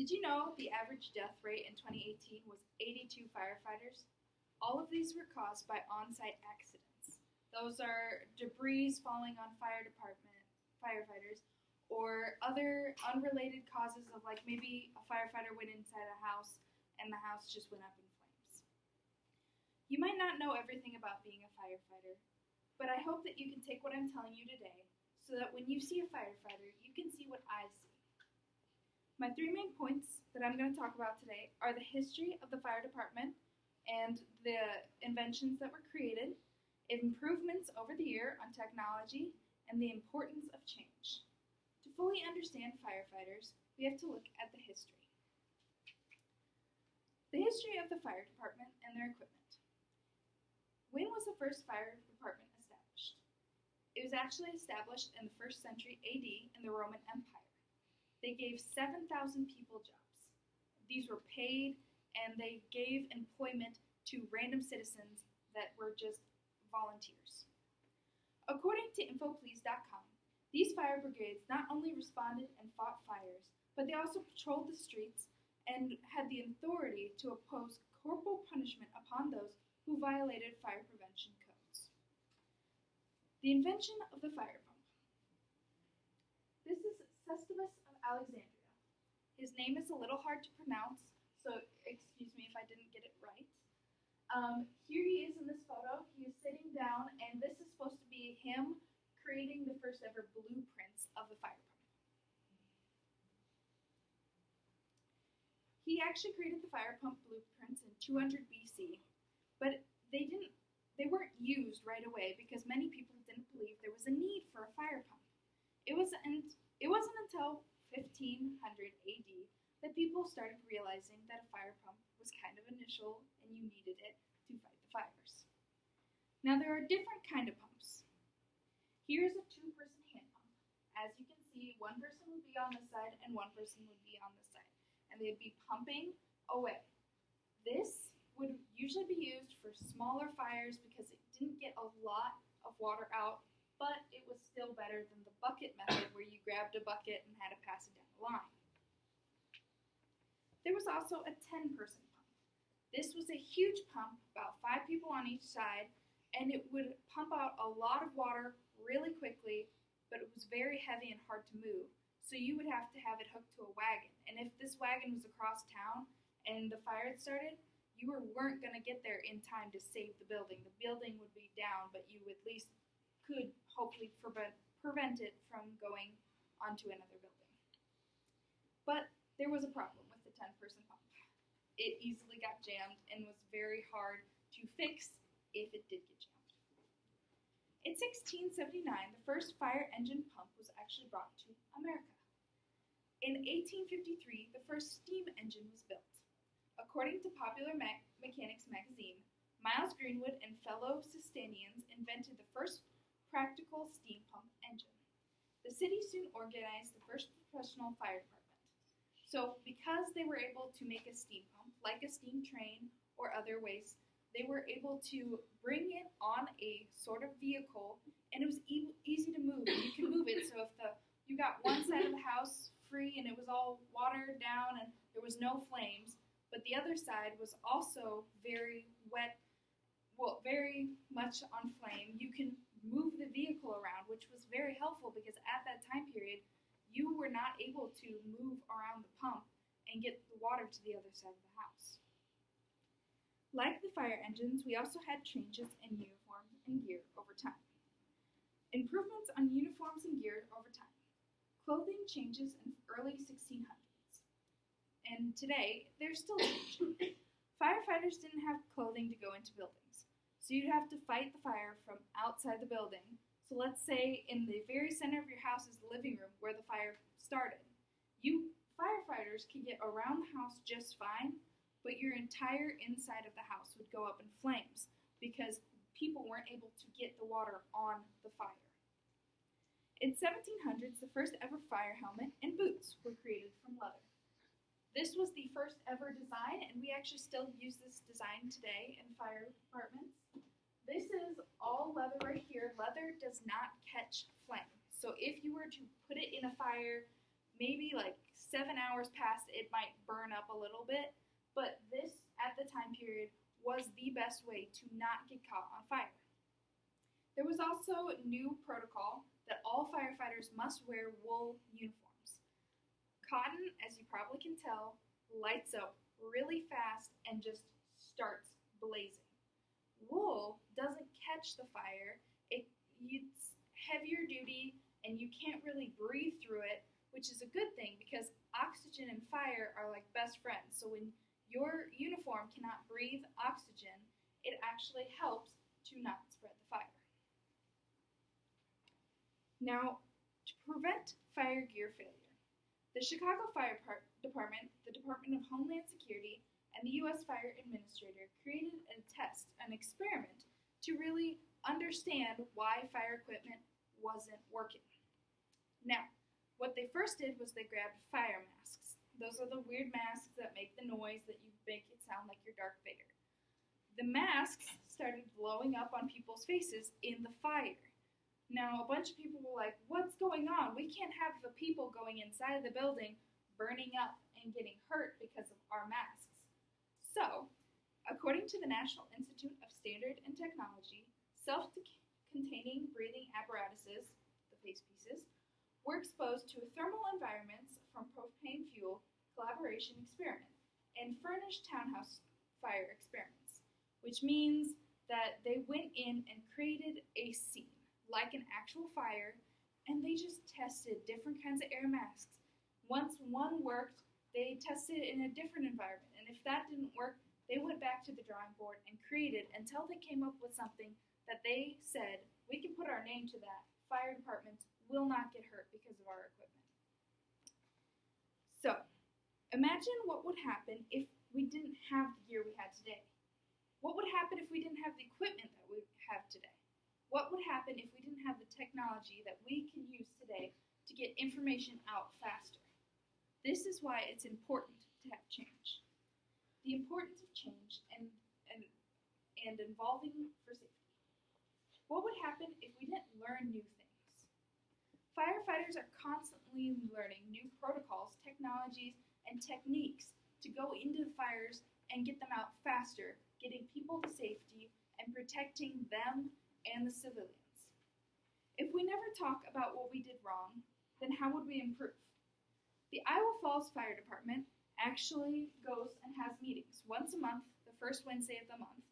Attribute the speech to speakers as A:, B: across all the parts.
A: Did you know the average death rate in 2018 was 82 firefighters? All of these were caused by on-site accidents. Those are debris falling on fire department firefighters or other unrelated causes of like maybe a firefighter went inside a house and the house just went up in flames. You might not know everything about being a firefighter, but I hope that you can take what I'm telling you today so that when you see a firefighter, you can see what I see. My three main points that I'm going to talk about today are the history of the fire department and the inventions that were created, improvements over the year on technology, and the importance of change. To fully understand firefighters, we have to look at the history. The history of the fire department and their equipment. When was the first fire department established? It was actually established in the 1st century AD in the Roman Empire. They gave 7,000 people jobs. These were paid, and they gave employment to random citizens that were just volunteers. According to infoplease.com, these fire brigades not only responded and fought fires, but they also patrolled the streets and had the authority to oppose corporal punishment upon those who violated fire prevention codes. The invention of the fire pump. This is Cestimus of Alexandria. His name is a little hard to pronounce, so excuse me if I didn't get it right. Here he is in this photo. He is sitting down, and this is supposed to be him creating the first ever blueprints of the fire pump. He actually created the fire pump blueprints in 200 BC, but they weren't used right away because many people didn't believe there was a need for a fire pump. It wasn't until 1500 AD that people started realizing that a fire pump was kind of initial and you needed it to fight the fires. Now there are different kind of pumps. Here's a two-person hand pump. As you can see, one person would be on this side and one person would be on this side, and they'd be pumping away. This would usually be used for smaller fires because it didn't get a lot of water out, but it was still better than the bucket method where you grabbed a bucket and had to pass it down the line. There was also a 10-person pump. This was a huge pump, about 5 people on each side, and it would pump out a lot of water really quickly, but it was very heavy and hard to move, so you would have to have it hooked to a wagon. And if this wagon was across town and the fire had started, you weren't going to get there in time to save the building. The building would be down, but you at least could hopefully prevent it from going onto another building. But there was a problem with the 10-person pump. It easily got jammed and was very hard to fix if it did get jammed. In 1679, the first fire engine pump was actually brought to America. In 1853, the first steam engine was built. According to Popular Mechanics magazine, Miles Greenwood and fellow Sistanians invented the first practical steam pump engine. The city soon organized the first professional fire department. So because they were able to make a steam pump, like a steam train or other ways, they were able to bring it on a sort of vehicle, and it was easy to move. You can move it, so if you got one side of the house free and it was all watered down and there was no flames, but the other side was also very wet, very much on flame, you can move the vehicle around, which was very helpful because at that time period, you were not able to move around the pump and get the water to the other side of the house. Like the fire engines, we also had changes in uniforms and gear over time. Improvements on uniforms and gear over time. Clothing changes in early 1600s. And today, they're still changing. Firefighters didn't have clothing to go into buildings, so you'd have to fight the fire from outside the building. So let's say in the very center of your house is the living room where the fire started. You firefighters could get around the house just fine, but your entire inside of the house would go up in flames because people weren't able to get the water on the fire. In 1700s, the first ever fire helmet and boots were created from leather. This was the first ever design, and we actually still use this design today in fire departments. This is all leather right here. Leather does not catch flame. So if you were to put it in a fire, maybe like 7 hours past, it might burn up a little bit, but this, at the time period, was the best way to not get caught on fire. There was also a new protocol that all firefighters must wear wool uniforms. Cotton, as you probably can tell, lights up really fast and just starts blazing. Wool doesn't catch the fire. It's heavier duty and you can't really breathe through it, which is a good thing because oxygen and fire are like best friends. So when your uniform cannot breathe oxygen, it actually helps to not spread the fire. Now, to prevent fire gear failure, the Chicago Fire Department, the Department of Homeland Security, and the U.S. Fire Administrator created a test, an experiment, to really understand why fire equipment wasn't working. Now, what they first did was they grabbed fire masks. Those are the weird masks that make the noise that you make it sound like you're Darth Vader. The masks started blowing up on people's faces in the fire. Now, a bunch of people were like, what's going on? We can't have the people going inside the building burning up and getting hurt because of our masks. So, according to the National Institute of Standard and Technology, self-containing breathing apparatuses, the face pieces, were exposed to thermal environments from propane fuel collaboration experiment and furnished townhouse fire experiments, which means that they went in and created a scene, like an actual fire, and they just tested different kinds of air masks. Once one worked, they tested it in a different environment, and if that didn't work, they went back to the drawing board and created until they came up with something that they said, we can put our name to that. Fire departments will not get hurt because of our equipment. So, imagine what would happen if we didn't have the gear we had today. What would happen if we didn't have the equipment that we have today? What would happen if we didn't have the technology that we can use today to get information out faster? This is why it's important to have change. The importance of change and involving for safety. What would happen if we didn't learn new things? Firefighters are constantly learning new protocols, technologies, and techniques to go into the fires and get them out faster, getting people to safety and protecting them and the civilians. If we never talk about what we did wrong, then how would we improve? The Iowa Falls Fire Department actually goes and has meetings once a month, the first Wednesday of the month,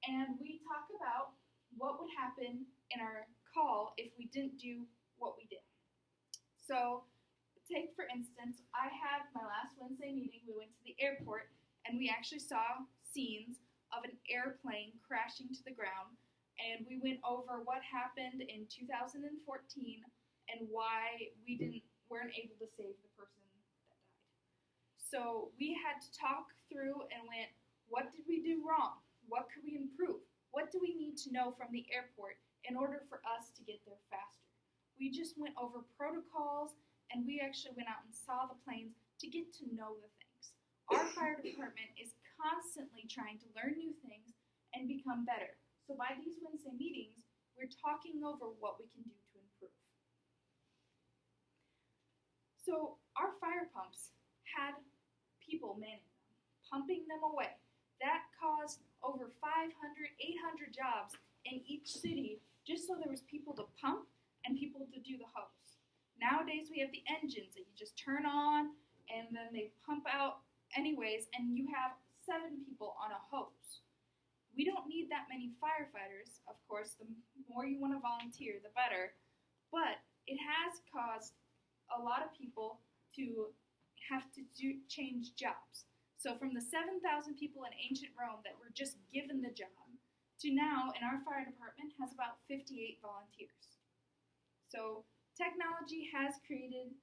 A: and we talk about what would happen in our call if we didn't do what we did. So, take for instance, I had my last Wednesday meeting, we went to the airport, and we actually saw scenes of an airplane crashing to the ground, and we went over what happened in 2014 and why we weren't able to save the person that died. So we had to talk through and went, what did we do wrong? What could we improve? What do we need to know from the airport in order for us to get there faster? We just went over protocols and we actually went out and saw the planes to get to know the things. Our fire department is constantly trying to learn new things and become better. So by these Wednesday meetings, we're talking over what we can do to improve. So our fire pumps had people manning them, pumping them away. That caused over 500, 800 jobs in each city just so there was people to pump and people to do the hose. Nowadays we have the engines that you just turn on and then they pump out anyways and you have 7 people on a hose. We don't need that many firefighters. Of course, the more you want to volunteer, the better. But it has caused a lot of people to have to change jobs. So from the 7,000 people in ancient Rome that were just given the job, to now in our fire department has about 58 volunteers. So technology has created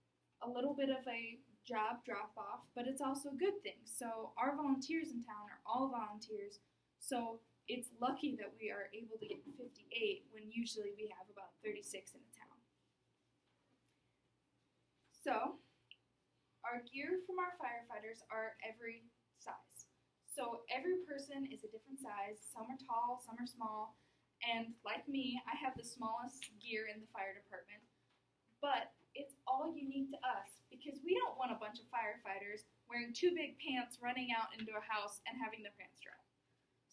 A: a little bit of a job drop-off, but it's also a good thing. So our volunteers in town are all volunteers, so it's lucky that we are able to get 58 when usually we have about 36 in a town. So our gear from our firefighters are every size. So every person is a different size. Some are tall, some are small, and like me, I have the smallest gear in the fire department, but it's all unique to us because we bunch of firefighters wearing two big pants running out into a house and having their pants dry.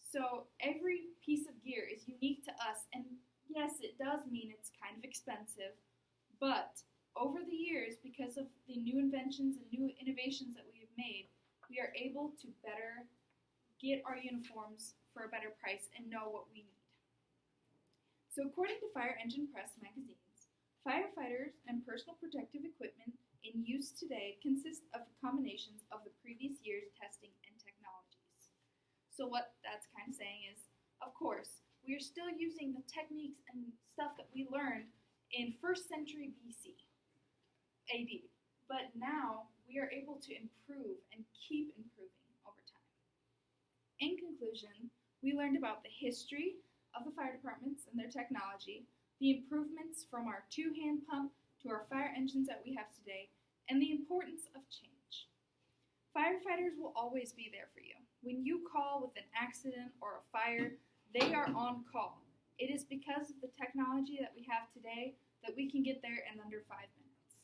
A: So every piece of gear is unique to us, and yes, it does mean it's kind of expensive, but over the years, because of the new inventions and new innovations that we have made, we are able to better get our uniforms for a better price and know what we need. So according to Fire Engine Press magazines, firefighters and personal protective equipment in use today consist of combinations of the previous year's testing and technologies. So what that's kind of saying is, of course, we are still using the techniques and stuff that we learned in 1st century BC, AD, but now we are able to improve and keep improving over time. In conclusion, we learned about the history of the fire departments and their technology, the improvements from our two-hand pump to our fire engines that we have today, and the importance of change. Firefighters will always be there for you. When you call with an accident or a fire, they are on call. It is because of the technology that we have today that we can get there in under 5 minutes.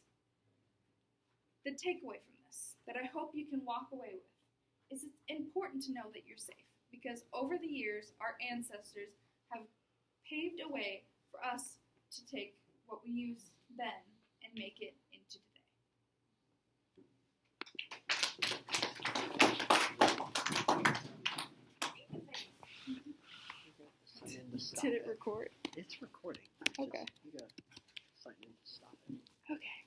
A: The takeaway from this, that I hope you can walk away with, is it's important to know that you're safe, because over the years, our ancestors have paved a way for us to take what we used then and make it into today. Did it record?
B: It's recording.
A: Okay.
B: You gotta sign in to stop it.
A: Okay.